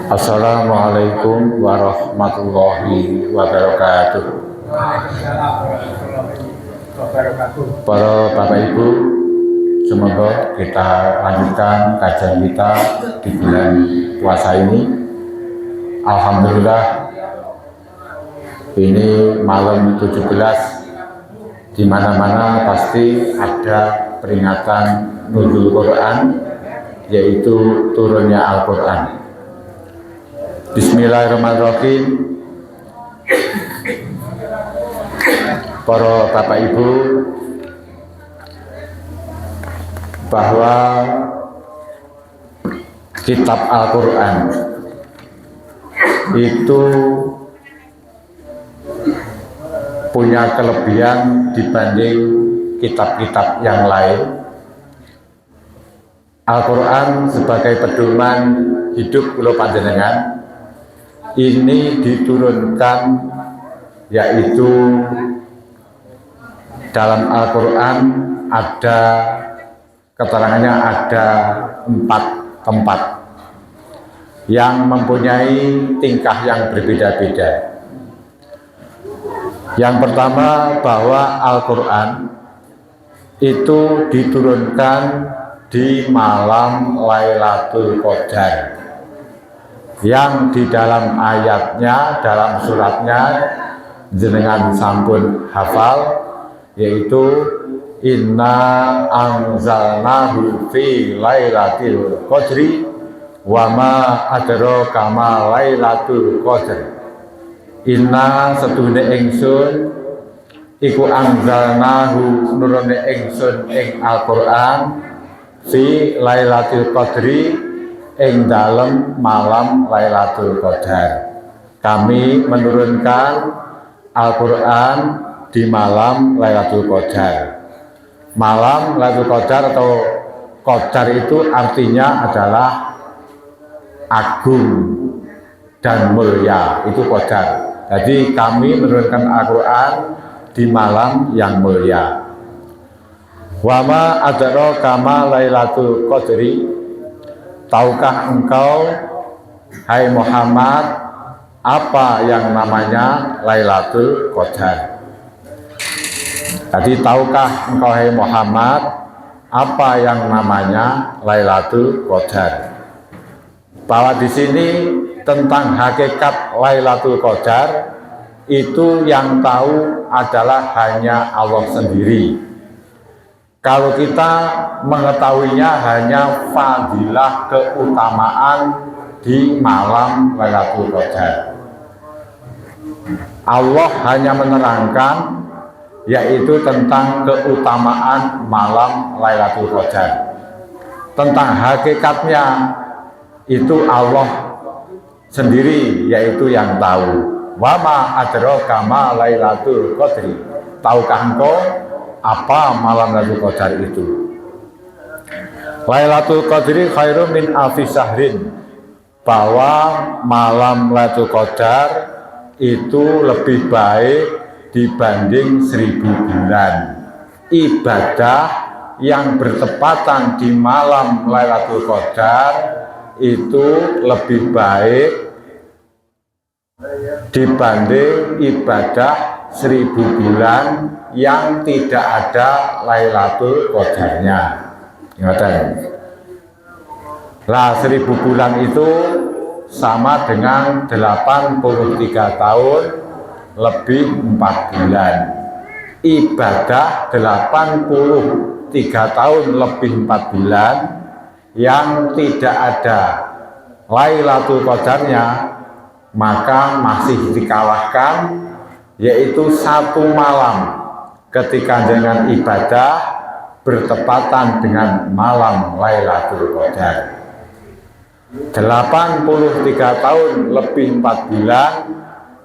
Assalamualaikum warahmatullahi wabarakatuh. Para Bapak Ibu, semoga kita lanjutkan kajian kita di bulan puasa ini. Alhamdulillah, ini malam 17, di mana-mana pasti ada peringatan nuzul Quran, yaitu turunnya Al-Quran. Bismillahirrahmanirrahim. Para Bapak Ibu, bahwa kitab Al-Quran itu punya kelebihan dibanding kitab-kitab yang lain. Al-Quran sebagai pedoman hidup kula panjenengan ini diturunkan, yaitu dalam Al-Quran ada keterangannya, ada 4 tempat yang mempunyai tingkah yang berbeda-beda. Yang pertama, bahwa Al-Quran itu diturunkan di malam Lailatul Qadar, yang di dalam ayatnya, dalam suratnya jenengan sampun hafal, yaitu inna anzalnahu fi lailatul qadri wa ma adraka ma lailatul qadr. Inna setune ingsun iku anzalnahu nurune ingsun ing Al-Qur'an fi lailatul qadri ing dalem malam Lailatul Qadar. Kami menurunkan Al-Quran di malam Lailatul Qadar. Malam Lailatul Qadar atau Qadar itu artinya adalah agung dan mulia, itu Qadar. Jadi kami menurunkan Al-Quran di malam yang mulia. Wa ma adraka ma Lailatul Qadri. Tahukah engkau, hai Muhammad, apa yang namanya Lailatul Qadar? Jadi tahukah engkau, hai Muhammad, apa yang namanya Lailatul Qadar? Bahwa di sini tentang hakikat Lailatul Qadar itu yang tahu adalah hanya Allah sendiri. Kalau kita mengetahuinya hanya fadilah keutamaan di malam Lailatul Qadar. Allah hanya menerangkan, yaitu tentang keutamaan malam Lailatul Qadar. Tentang hakikatnya itu Allah sendiri, yaitu yang tahu. Wa ma adraka ma Lailatul Qadri. Tahukah engkau apa malam Lailatul Qadar itu? Lailatul Qadri khairum min alfi syahrin. Bahwa malam Lailatul Qadar itu lebih baik dibanding 1000 bulan. Ibadah yang bertepatan di malam Lailatul Qadar itu lebih baik dibanding ibadah 1000 bulan yang tidak ada Lailatul Qadarnya. Lah 1000 bulan itu sama dengan 83 tahun lebih 4 bulan. Ibadah 83 tahun lebih 4 bulan yang tidak ada Lailatul Qadarnya, maka masih dikalahkan, yaitu 1 malam ketika dengan ibadah bertepatan dengan malam Lailatul Qadar. 83 tahun lebih 4 bulan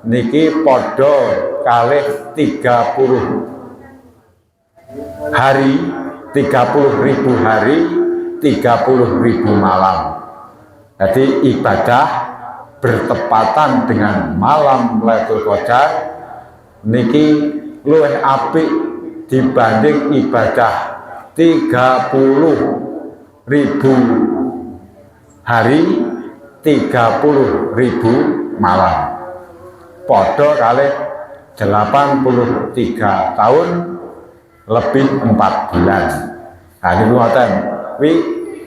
niki podo kalih 30 hari, 30.000 hari, 30.000 malam. Jadi ibadah bertepatan dengan malam Lailatul Qadar niki luwih apik dibanding ibadah 30 ribu hari, 30.000 malam. Podo kali 83 tahun lebih 4 bulan. Nah ini ngoten.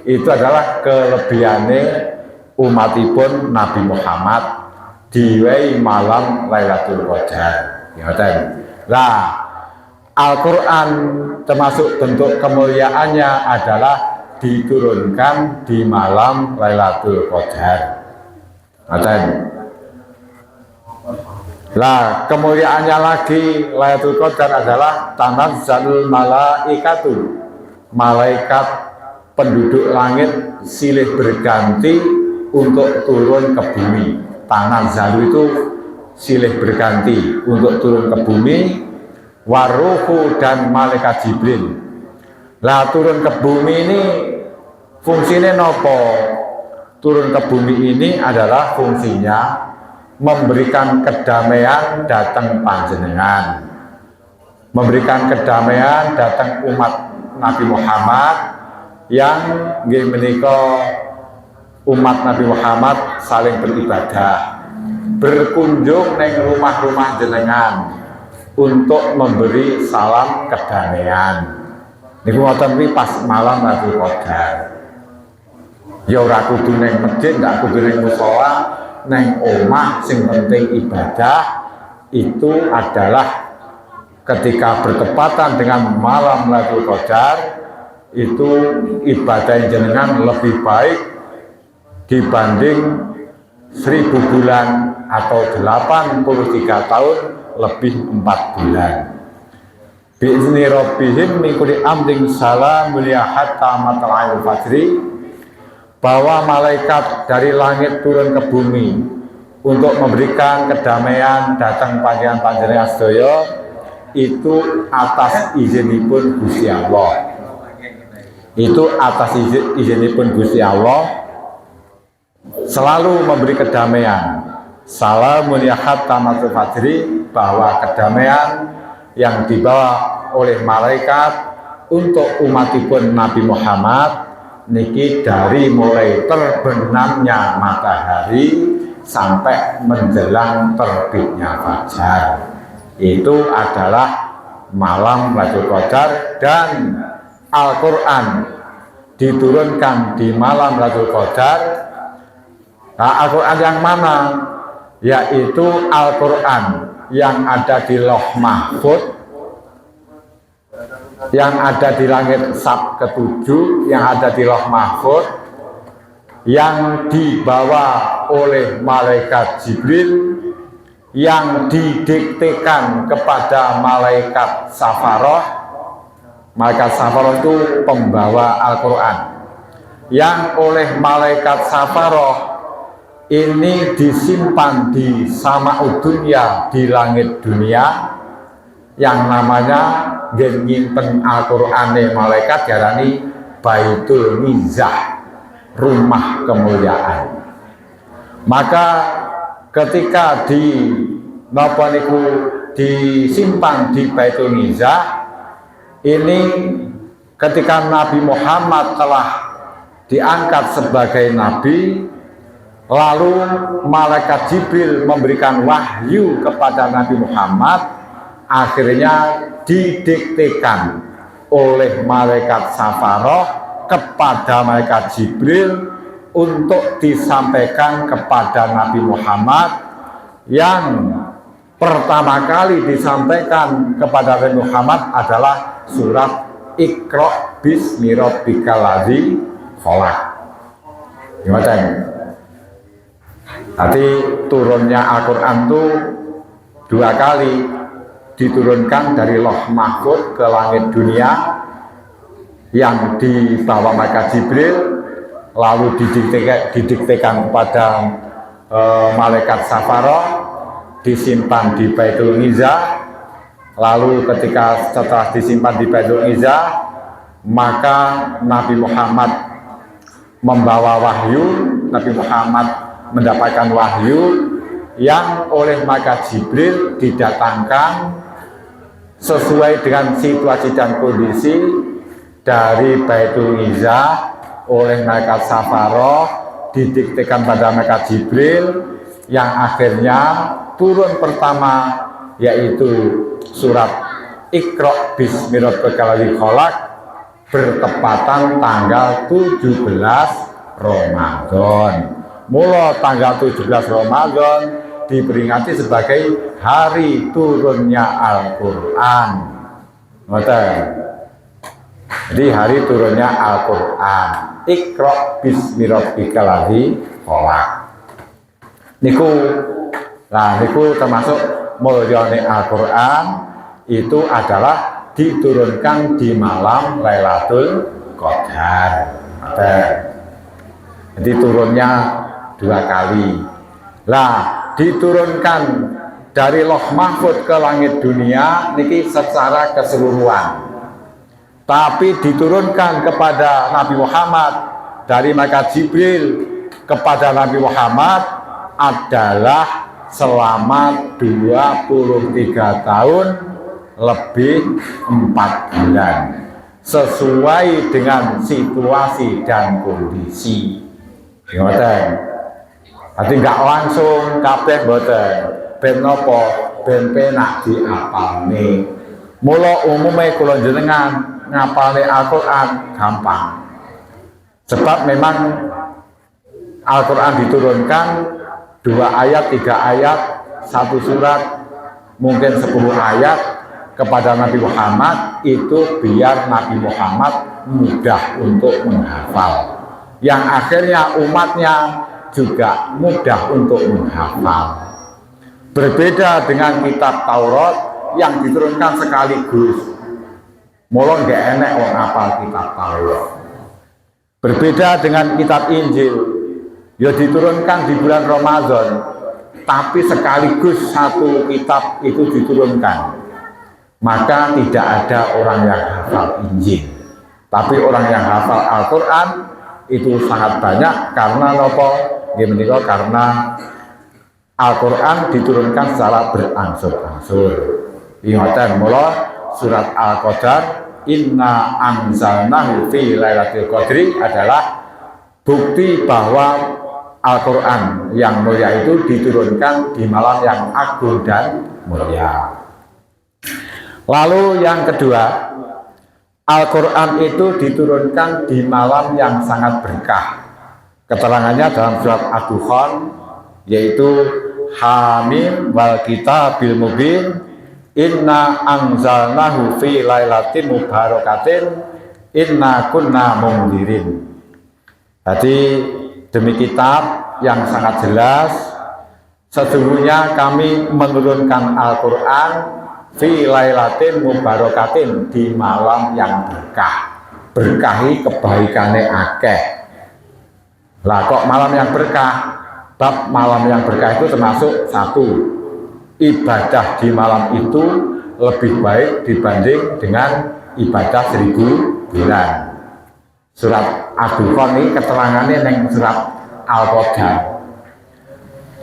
Itu adalah kelebihannya umatipun Nabi Muhammad diwai malam Lailatul Qadar. Ngoten. Nah, Al-Quran termasuk bentuk kemuliaannya adalah diturunkan di malam Lailatul Qadar. Ngoten. Lah, kemuliaannya lagi Lailatul Qadar adalah tanazzalul malaikatu. Malaikat penduduk langit silih berganti untuk turun ke bumi. Tanazzalu itu silih berganti untuk turun ke bumi. Waruhu dan malaikat Jibril. Lah, turun ke bumi ini fungsinya nopo? Turun ke bumi ini adalah fungsinya memberikan kedamaian datang panjenengan, memberikan kedamaian datang umat Nabi Muhammad yang nggih menika umat Nabi Muhammad saling beribadah, berkunjung neng rumah-rumah jenengan untuk memberi salam kedamaian. Niku ngoten kuwi pas malam Lailatul Qadar. Ya ora kudu neng masjid, ndak kudu neng musala, neng omah, sing penting ibadah. Itu adalah ketika bertepatan dengan malam Lailatul Qadar, itu ibadah jenengan lebih baik dibanding 1000 bulan atau 83 tahun lebih 4 bulan. Bi'izni rabbihim min kulli amrin salamun hatta matla'il fajri, bahwa malaikat dari langit turun ke bumi untuk memberikan kedamaian datang panjenengan sedaya itu atas izinipun Gusti Allah. Itu atas izinipun Gusti Allah selalu memberi kedamaian. Salamun hatta matla'il fajri, bahwa kedamaian yang dibawa oleh malaikat untuk umatipun Nabi Muhammad niki dari mulai terbenamnya matahari sampai menjelang terbitnya fajar. Itu adalah malam Lailatul Qadar, dan Al-Quran diturunkan di malam Lailatul Qadar. Nah, Al-Quran yang mana? Yaitu Al-Quran yang ada di Lauh Mahfuz, yang ada di langit sab ke-7, yang ada di Lauh Mahfuz, yang dibawa oleh malaikat Jibril, yang didiktekan kepada malaikat Safaroh. Malaikat Safaroh itu pembawa Al-Quran, yang oleh malaikat Safaroh ini disimpan di Sama'ud Dunya, di langit dunia, yang namanya nyimpen Al-Qur'ane malaikat diarani Baitul Mizah, rumah kemuliaan. Maka ketika disimpan di Baitul Mizah ini, ketika Nabi Muhammad telah diangkat sebagai nabi, lalu malaikat Jibril memberikan wahyu kepada Nabi Muhammad, akhirnya didiktekan oleh malaikat Safaroh kepada malaikat Jibril untuk disampaikan kepada Nabi Muhammad. Yang pertama kali disampaikan kepada Nabi Muhammad adalah surat Iqra bismi rabbikal ladzi khalaq. Gimana? Nanti turunnya Al-Quran itu 2 kali, diturunkan dari Lauh Mahfuz ke langit dunia, yang dibawa malaikat Jibril, lalu didiktekan kepada malaikat Safaroh, disimpan di Baitul Mizah. Lalu setelah disimpan di Baitul Mizah, maka Nabi Muhammad membawa wahyu, Nabi Muhammad mendapatkan wahyu yang oleh malaikat Jibril didatangkan sesuai dengan situasi dan kondisi dari Baitul Mizah oleh malaikat Safaroh, didiktekan pada malaikat Jibril, yang akhirnya turun pertama yaitu surat Iqra bismi rabbikal ladzi khalaq bertepatan tanggal 17 Ramadan. Mula tanggal 17 Ramadan diperingati sebagai hari turunnya Al-Qur'an. Jadi hari turunnya Al-Qur'an. Iqra bismi rabbikal ladzi khalaq. Niku termasuk mulyane Al-Qur'an itu adalah diturunkan di malam Lailatul Qadar. Jadi turunnya 2 kali. Diturunkan dari Loh Mahfud ke langit dunia niki secara keseluruhan. Tapi diturunkan kepada Nabi Muhammad dari malaikat Jibril kepada Nabi Muhammad adalah selama 23 tahun lebih 4 bulan sesuai dengan situasi dan kondisi. Jadi nggak langsung kabeh boten. Ben napa? Ben penak diapalne. Mula umume kula jenengan ngapalne Al-Qur'an gampang. Sebab memang Al-Qur'an diturunkan 2 ayat, 3 ayat, 1 surat, mungkin 10 ayat kepada Nabi Muhammad, itu biar Nabi Muhammad mudah untuk menghafal. Yang akhirnya umatnya juga mudah untuk menghafal. Berbeda dengan kitab Taurat yang diturunkan sekaligus. Mula nggak enak wong hafal kitab Taurat. Berbeda dengan kitab Injil, ya diturunkan di bulan Ramadan, tapi sekaligus 1 kitab itu diturunkan. Maka tidak ada orang yang hafal Injil. Tapi orang yang hafal Al-Qur'an itu sangat banyak karena nopo? Karena Al-Qur'an diturunkan secara berangsur-angsur. Ingatan mula surat Al-Qadar, inna anzalnahu fi lailatul qadri adalah bukti bahwa Al-Qur'an yang mulia itu diturunkan di malam yang agung dan mulia. Lalu yang kedua, Al-Qur'an itu diturunkan di malam yang sangat berkah. Keterangannya dalam surat Ad-Dukhan, yaitu Hamim wal kitabil mubin, inna anzalnahu fi lailatin mubarakatin, inna kunna mundirin. Jadi demi kitab yang sangat jelas, sesungguhnya kami menurunkan Al-Qur'an fi lailatin mubarakatin, di malam yang berkah. Berkahi kebaikane akeh. Lah kok malam yang berkah? Bab malam yang berkah itu termasuk 1, ibadah di malam itu lebih baik dibanding dengan ibadah 1000 bulan. Surat Ad-Dukhan ini keterangannya yang surat Al-Qadar.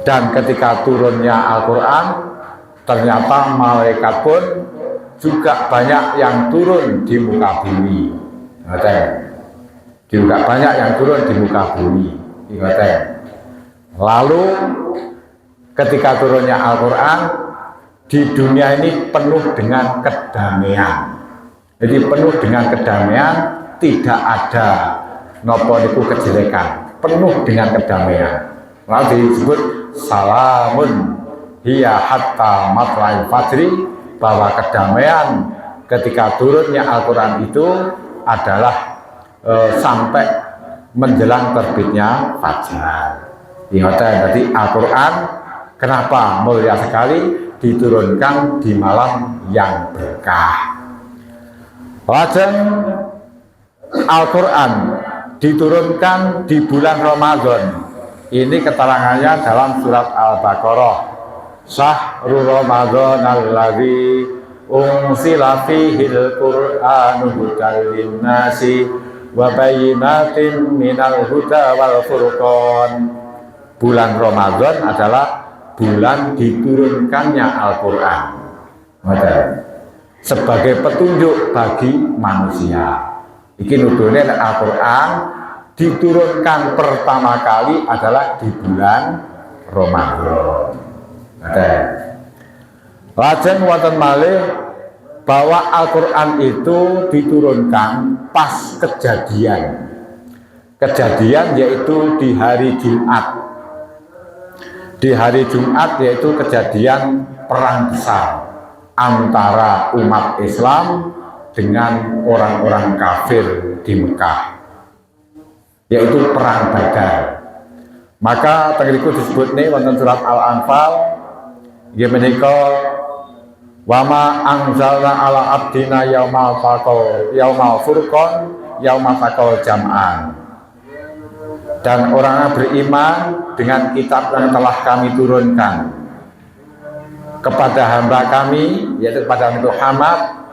Dan ketika turunnya Al-Qur'an, ternyata malaikat pun juga banyak yang turun di muka bumi. Juga banyak yang turun di muka bumi. Lalu ketika turunnya Al-Qur'an, di dunia ini penuh dengan kedamaian. Jadi penuh dengan kedamaian, tidak ada nopo niku kejelekan, penuh dengan kedamaian. Lalu disebut salamun hiya hatta matla'il fajri, bahwa kedamaian ketika turunnya Al-Qur'an itu adalah sampai menjelang terbitnya fajar. Ingat, jadi Al-Qur'an kenapa mulia sekali, diturunkan di malam yang berkah. Lajeng Al-Qur'an diturunkan di bulan Ramadan. Ini keterangannya dalam surat Al-Baqarah. Syahrul Ramadan alladzi unzila fihil Qur'anu hudan linnasi wa bayyinatin minal huda wal furqan. Bulan Ramadan adalah bulan diturunkannya Al-Qur'an sebagai petunjuk bagi manusia. Iki nudune Al-Qur'an diturunkan pertama kali adalah di bulan Ramadan. Lajeng wonten malih bahwa Al-Quran itu diturunkan pas kejadian. Kejadian yaitu di hari Jumat. Di hari Jumat yaitu kejadian perang besar antara umat Islam dengan orang-orang kafir di Mekah, yaitu perang Badar. Maka tengriku disebut nih wonten surat Al-Anfal nggih menika wama anzalna ala abdina yaumal furqan yaumal taqal jam'an. Dan orang beriman dengan kitab yang telah kami turunkan kepada hamba kami, yaitu kepada Muhammad,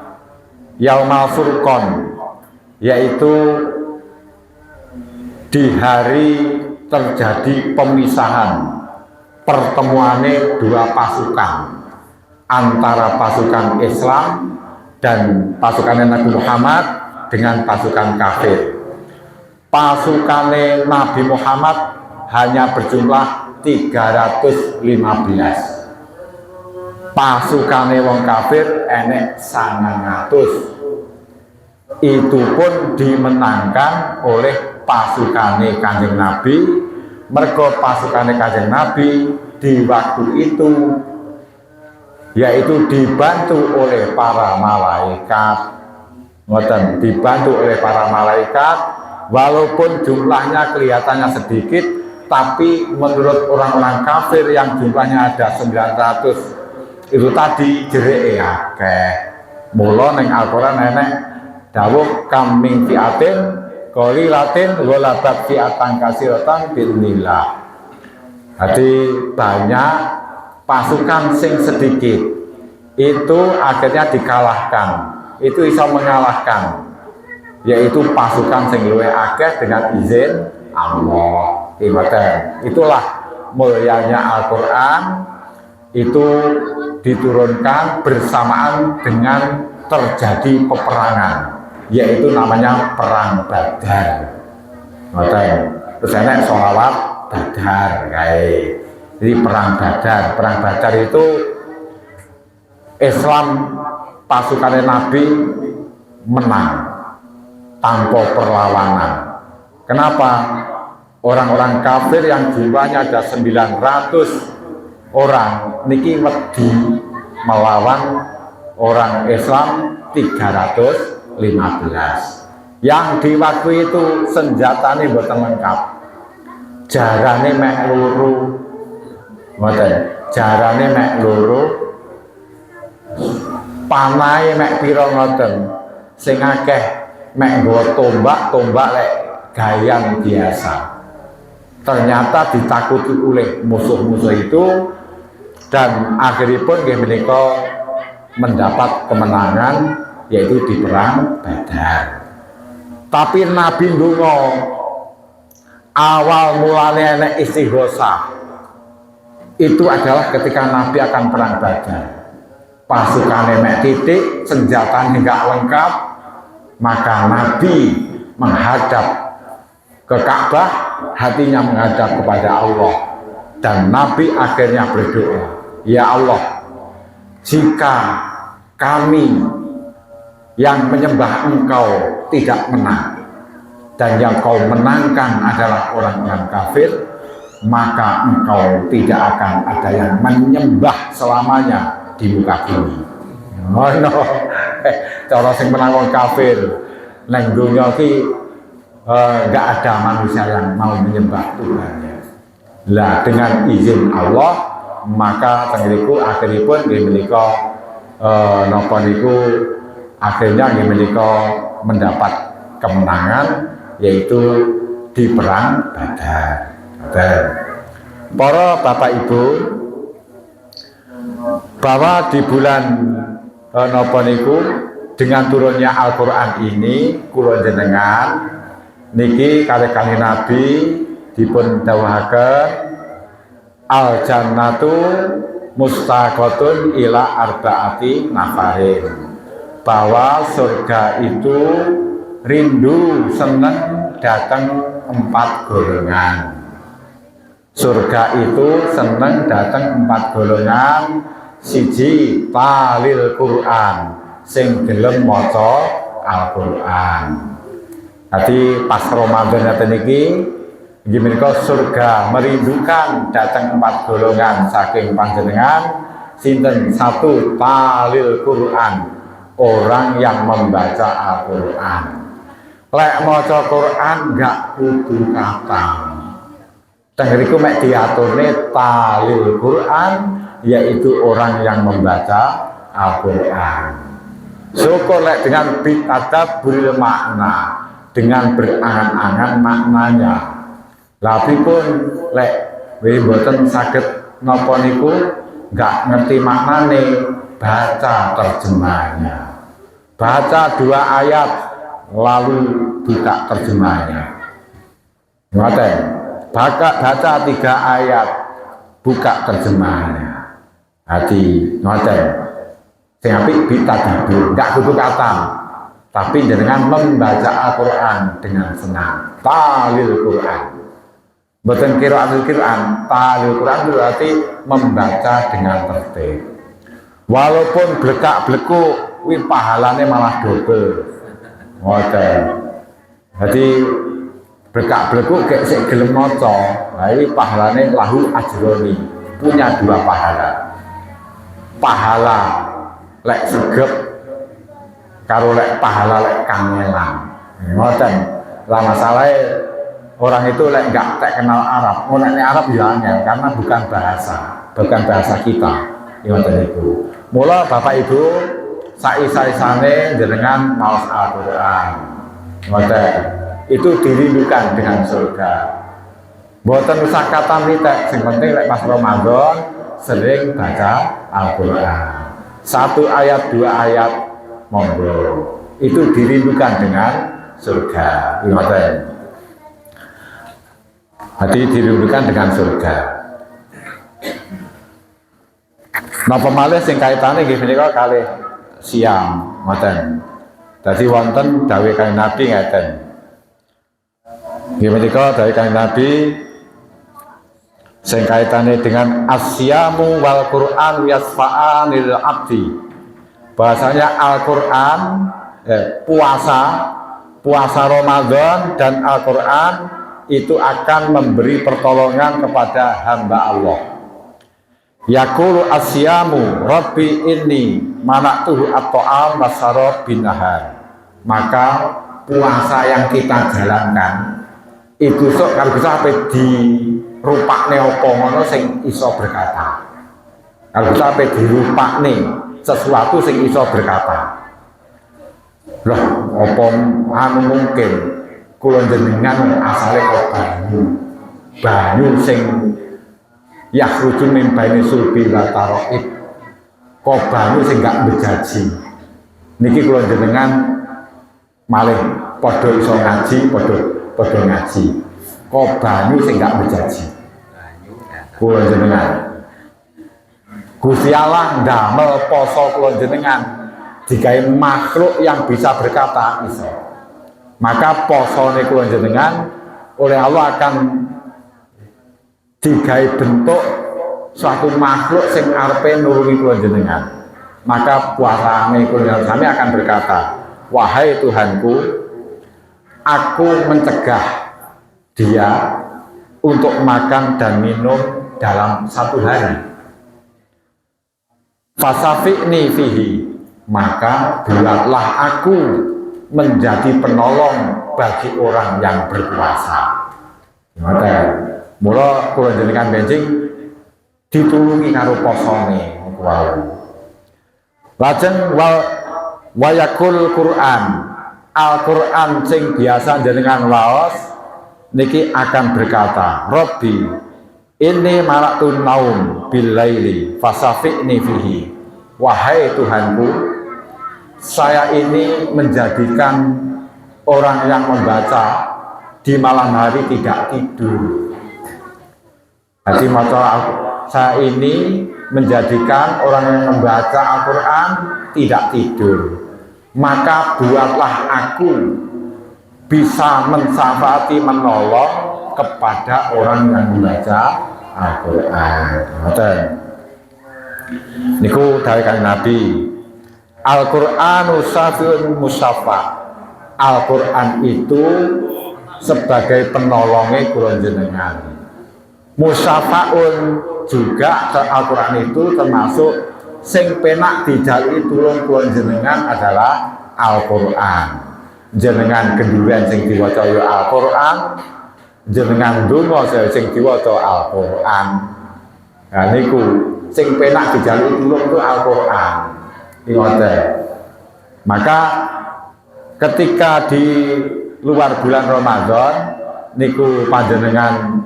yaumal furqan, yaitu di hari terjadi pemisahan, pertemuannya dua pasukan antara pasukan Islam dan pasukan Nabi Muhammad dengan pasukan kafir. Pasukan Nabi Muhammad hanya berjumlah 315. Pasukan wong kafir enek 900. Itu pun dimenangkan oleh pasukan Kanjeng Nabi. Mergo pasukan Kanjeng Nabi di waktu itu yaitu dibantu oleh para malaikat. Ngoten, dibantu oleh para malaikat. Walaupun jumlahnya kelihatannya sedikit, tapi menurut orang-orang kafir yang jumlahnya ada 900 itu tadi jereke akeh. Mula ning Al-Qur'an enek dawuh kam min fi'atin qalilatin ghalabat fi'atan katsiratan bi'nillah. Jadi banyak pasukan sing sedikit itu akhirnya dikalahkan. Itu bisa mengalahkan, yaitu pasukan sing luwih akeh dengan izin Allah. Itulah mulianya Al-Quran, itu diturunkan bersamaan dengan terjadi peperangan, yaitu namanya perang Badar. Terus enak sholawat Badar kayak. Jadi perang Badar itu Islam pasukan Nabi menang tanpa perlawanan. Kenapa? Orang-orang kafir yang jumlahnya ada 900 orang niki wedi melawan orang Islam 315. Yang di waktu itu senjatanya mboten lengkap. Jarane mek loro. Mboten, jarane mek loro. Panahe mek pira ngoten. Sing akeh mek nggawa tombak lek gayang biasa. Ternyata ditakuti oleh musuh-musuh itu dan akhiripun nggih menika mendapat kemenangan yaitu di perang Badar. Tapi Nabi ndonga awal mulane enek istighosah. Itu adalah ketika Nabi akan perang Badar. Pasukane mek titik, senjatanya enggak lengkap, maka Nabi menghadap ke Ka'bah, hatinya menghadap kepada Allah, dan Nabi akhirnya berdoa, ya Allah, jika kami yang menyembah Engkau tidak menang dan yang Kau menangkan adalah orang-orang kafir, maka Engkau tidak akan ada yang menyembah selamanya di muka bumi. Oh no, cara sing menang wong kafir neng dunia ki nggak ada manusia yang mau menyembah Tuhannya. Lah dengan izin Allah maka tengriku akhiripun nggih menika napa niku akhirnya nggih menika mendapat kemenangan yaitu di perang Badar. Para Bapak Ibu, bahwa di bulan napa niku dengan turunnya Al-Quran ini kula jenengan niki kalih Kanjeng Nabi dipun dawuhaken al-jannatu mustaqatun ila arbaati nafarin, bahwa surga itu rindu seneng datang 4 golongan. Surga itu seneng dateng 4 golongan. Siji talil Quran, sing gelem maca Al-Quran. Jadi pas Ramadan ngeten iki inggih menika surga merindukan datang 4 golongan saking panjenengan. Sinten? Satu talil Quran, orang yang membaca Al-Quran. Lek maca Quran enggak kudu kata. Tengeriku mek diaturne talil Quran, yaitu orang yang membaca Al-Quran. Syukur lek dengan bitadaburil makna, dengan berangan-angan maknanya. Tapi pun lek mboten saged napa niku enggak ngerti maknane, baca terjemahnya. Baca 2 ayat lalu buka terjemahnya. Ngoten. Baca 3 ayat buka terjemahnya. Hati ngoten. Sing apik bitadabbur, enggak kudu kata. Tapi dengan membaca Al-Quran dengan senang. Talil Quran. Mboten qiraatul Quran, talil Quran itu berarti membaca dengan tertib. Walaupun blekak-bleku, wih pahalane malah double. Ngoten. Jadi blekak-bleku kayak sik gelem maca, nah iki pahalane lahu ajroni, punya 2 pahala. Pahala lek segep karo lek pahala lek kangelan. Ngoten. Lah masalahe orang itu lek enggak kenal Arab. Nek Arab ya angel karena bukan bahasa kita. Ngoten iku. Mula Bapak Ibu saisane jenengan maos Al-Qur'an. Ngoten. Itu dirindukan dengan surga. Mboten usah kata mitek, sing penting lek pas Ramadan sering baca Al-Qur'an. 1 ayat 2 ayat monggo, itu dirindukan dengan surga. Hati dirindukan dengan surga. Napa malih sing kaitane nggih menika kalih siam ngoten. Dadi wonten dawuh Kanjeng Nabi ngeten. Nggih menika dawuh Kanjeng Nabi sing kaitane dengan asyamu wal Qur'an yasfa'anil abdi. Bahasanya Al-Quran, puasa Ramadan dan Al-Quran itu akan memberi pertolongan kepada hamba Allah. Yaqulu asyamu rabbi inni mana'tuhu at-ta'am wasarab bin nahar. Maka puasa yang kita jalankan itu sok kalau bisa sampai dirupakne apa ngono sing iso berkata. Kalau bisa sampai dirupakne sesuatu sing iso berkata. Loh, apa anu mungkin kula jenengan asale kok banyu sing yakhruju min baini sulbi wa taraib. Kok banyu sing gak bejaji. Niki kula jenengan malih padha iso ngaji, padha ngaji. Kok banyu sing gak bejaji. Kula jenengan Gusti Allah ndamel poso kula jenengan digawe makhluk yang bisa berkata iso. Maka posone kula jenengan oleh Allah akan digawe bentuk suatu makhluk sing arepe nulungi kula jenengan. Maka puasane kula sami akan berkata, "Wahai Tuhanku, aku mencegah dia untuk makan dan minum dalam 1 hari. Fasafi'ni fihi, maka buatlah aku menjadi penolong bagi orang yang berpuasa." Mula kula jenengan benjing ditulungi karo posone wau. Lajeng wayakul Quran, Al-Quran sing biasa jenengan waos niki akan berkata, "Robbi ini maratun naum bilaili fasafi'ni fihi." Wahai Tuhanku, saya ini menjadikan orang yang membaca di malam hari tidak tidur. Jadi saya ini menjadikan orang yang membaca Al-Quran tidak tidur. Maka buatlah aku bisa mensyafaati, menolong kepada orang yang membaca Al-Quran. Niku dari Kanjeng Nabi, Al-Qur'anu syafi'un musyafa'. Al-Qur'an itu sebagai penolongnya kula jenengan. Musyafa'un juga Al-Qur'an itu termasuk sing penak dijalui tulung kula jenengan adalah Al-Qur'an. Jenengan kedurian sing diwaca ya Al-Qur'an, jenengan donga sing diwaca Al-Qur'an. Nah niku sing penak dijaluk tulung itu Al-Qur'an. Ngoten. Maka ketika di luar bulan Ramadan niku panjenengan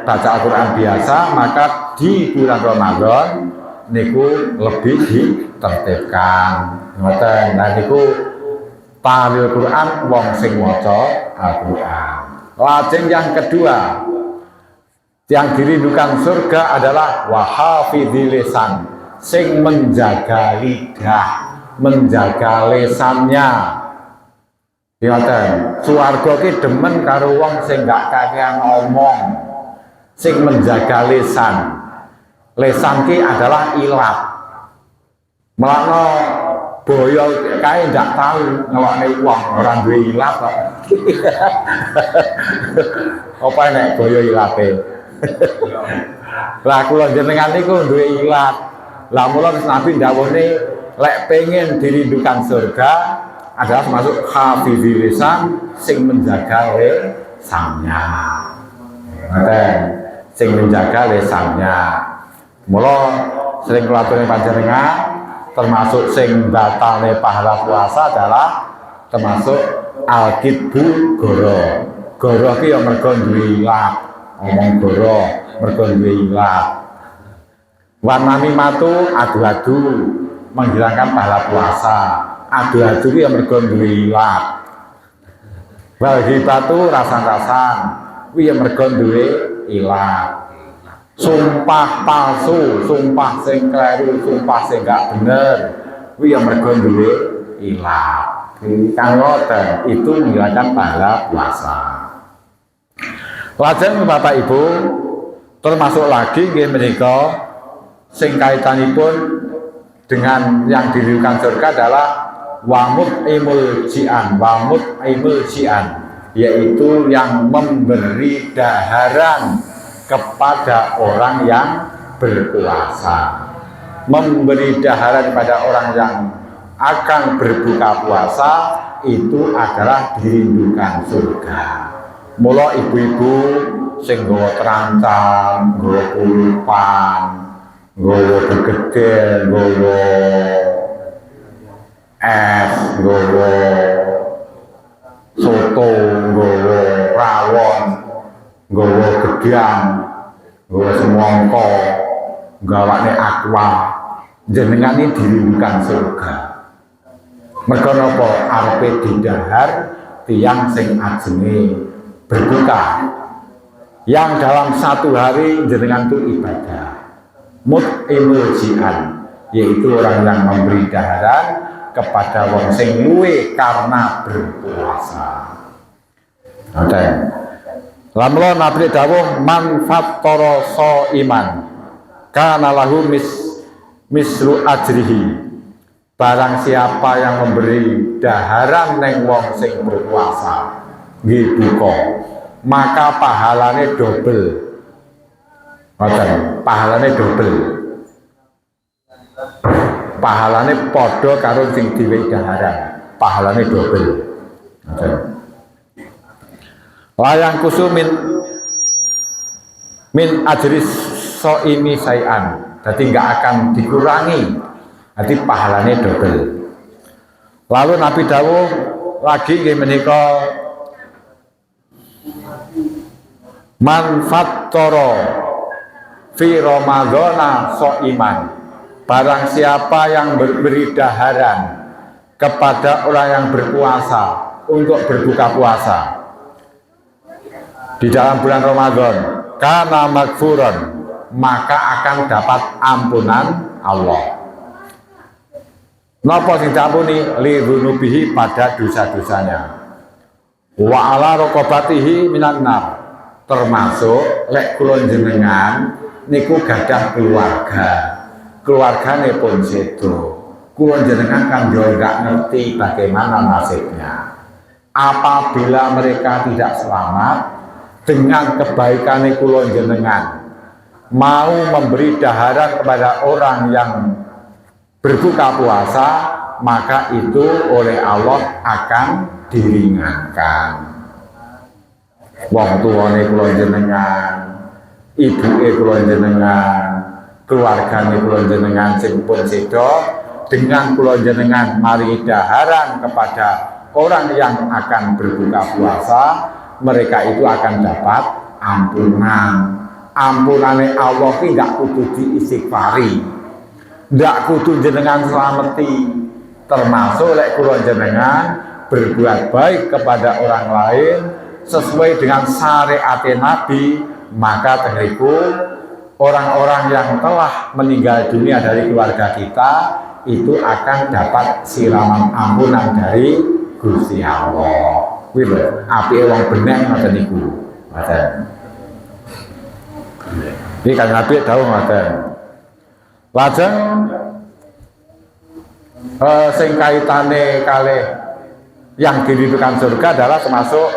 baca Al-Qur'an biasa, maka di bulan Ramadan niku lebih ditertibkan. Ngoten. Nah niku tahlil Quran wong sing waca Al-Qur'an. Lajeng yang kedua, yang dirindukan surga adalah wahafidhil lisan, sing menjaga lidah, menjaga lesannya. Ngoten, swarga ki demen karo wong sing gak kakean ngomong, sing menjaga lesan. Lesan ki adalah ilat. Melakno boyo kae ndak tahu ngelokne wong ora duwe ilat kok. Apa nek boyo ilate? Lah kula jenengan niku duwe ilat. Lah mula Nabi ndawuhne lek pengen dirindukan surga adalah termasuk hafizil lisan, sing menjaga lesannya. Ngoten, sing menjaga lesannya. Mula sering kula aturi panjenengan termasuk sing batalne pahala puasa adalah termasuk al-kitbu goro. Goro ki ya mergo duwe ilat. Ngomong goro mergo duwe ilat. Wanami matu adu-adu menghilangkan pahala puasa. Adu-adu ki ya mergo duwe ilat. Wal ghibatu rasan-rasan kuwi ya mergo duwe ilat. Sumpah palsu, sumpah sing kleru, sumpah sing gak bener, kuwi ya mergo duwe ilat. Kang ngoten itu menghilangkan pahala puasa. Lajeng Bapak Ibu, termasuk lagi nggih menika sing kaitanipun dengan yang dirindukan surga adalah wamut imul jian, yaitu yang memberi daharan kepada orang yang berpuasa. Memberi daharan pada orang yang akan berbuka puasa itu adalah dirindukan surga. Mula ibu-ibu sing nggawa terancam, nggawa kulupan, nggawa begedel, nggawa es, nggawa soto, nggawa rawon, nggawa gedang, nggawa semongko, nggawane aqua, jenengan ini dirindukan surga. Mergo napa arepe didahar tiyang sing ajenge berbuka, yang dalam satu hari jenengan itu ibadah. Mut'imul ji'an, yaitu orang yang memberi daharan kepada wong sing luwe karena berpuasa. Oke. Lamlo Nabi dawuh man fattara iman kana lahu mislu ajrihi. Barang siapa yang memberi daharan neng wong sing berpuasa nggih buka, maka pahalane double. Ngoten, pahalane double. Pahalane padha karo sing diwehi daharan, pahalane double. Ngoten. Layang kusumin min ajris soimi sayan, jadi nggak akan dikurangi, jadi pahalanya double. Lalu Nabi dawuh lagi menika man fattara fi ramadhana soiman, barang siapa yang memberi daharan kepada orang yang berpuasa untuk berbuka puasa di dalam bulan Ramadan, kana magfuran, maka akan dapat ampunan Allah. Napa sing diampuni li dzunubihi pada dosa-dosanya. Wa ala raqabatihi minan nar, termasuk lek kula jenengan niku gadah keluarga, keluargane pun sedo, kula jenengan kan yo enggak ngerti bagaimana nasibnya. Apabila mereka tidak selamat, dengan kebaikan kula jenengan mau memberi daharan kepada orang yang berbuka puasa, maka itu oleh Allah akan diringankan. Wong tuane kula jenengan, ibuke kula jenengan, keluargane kula jenengan sing pun sedo, dengan kula jenengan mari daharan kepada orang yang akan berbuka puasa, mereka itu akan dapat ampunan. Ampunane Allah ki nggak kudu diistighfari, nggak kudu jenengan selameti, termasuk lek kula jenengan berbuat baik kepada orang lain sesuai dengan syariat Nabi, maka tentu orang-orang yang telah meninggal dunia dari keluarga kita itu akan dapat siraman ampunan dari Gusti Allah. Kuwi lho, apike wong benek ngoten niku. Ngoten. Iki kan Nabi dawuh ngoten. Lajeng sing kaitane kalih yang dirindukan surga adalah termasuk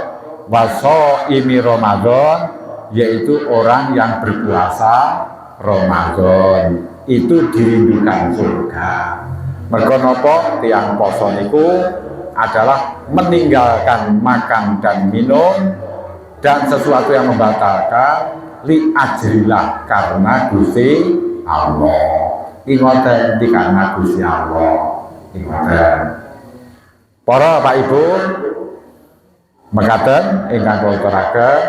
wasoimi Ramadan, yaitu orang yang berpuasa Ramadan itu dirindukan surga. Mergo napa tiyang poso niku adalah meninggalkan makan dan minum dan sesuatu yang membatalkan li ajrillah karena Gusti Allah. Ingoten di karena Gusti Allah. Ingoten. Para Pak Ibu, mekaten ingkang kula aturaken.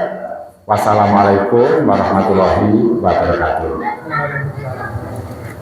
Wassalamualaikum warahmatullahi wabarakatuh.